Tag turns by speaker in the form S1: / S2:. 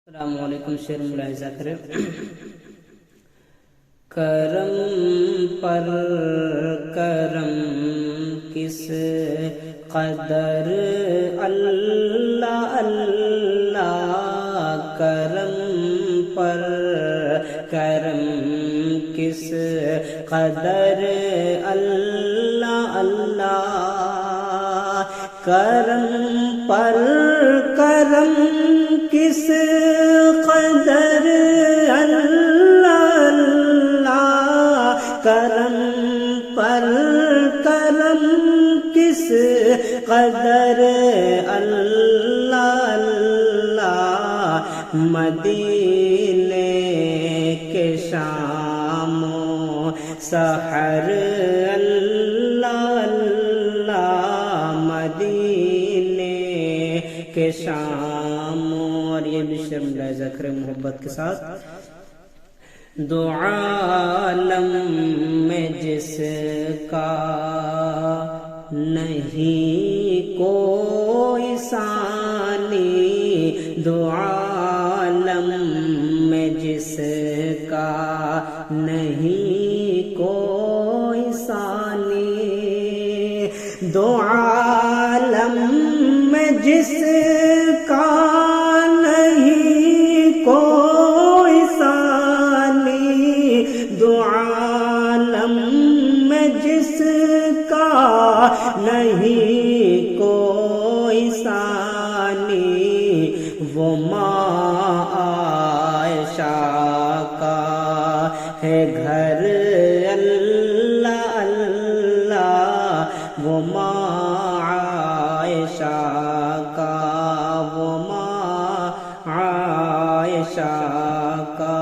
S1: السلام علیکم. شعر ملاحظہ کریں. کرم پر کرم کس قدر اللہ اللہ، کرم پر کرم کس قدر اللہ اللہ، کرم پر کرم کس قدر اللہ اللہ، کرم پر کرم کس قدر اللہ اللہ، مدینے کے شام و سحر اللہ اللہ، مدینے کے شام. اور یہ بھی شعر ملاحظہ کریں محبت کے ساتھ. دو عالم میں جس کا نہیں کوئی ثانی، دو عالم میں جس کا نہیں کوئی ثانی، دو عالم میں جس کا نہیں کوئی ثانی، دو عالم میں جس کا نہیں کوئی ثانی، وہ ماں عائشہ کا ہے گھر اللہ اللہ، وہ ماں عائشہ کا، وہ ماں عائشہ کا.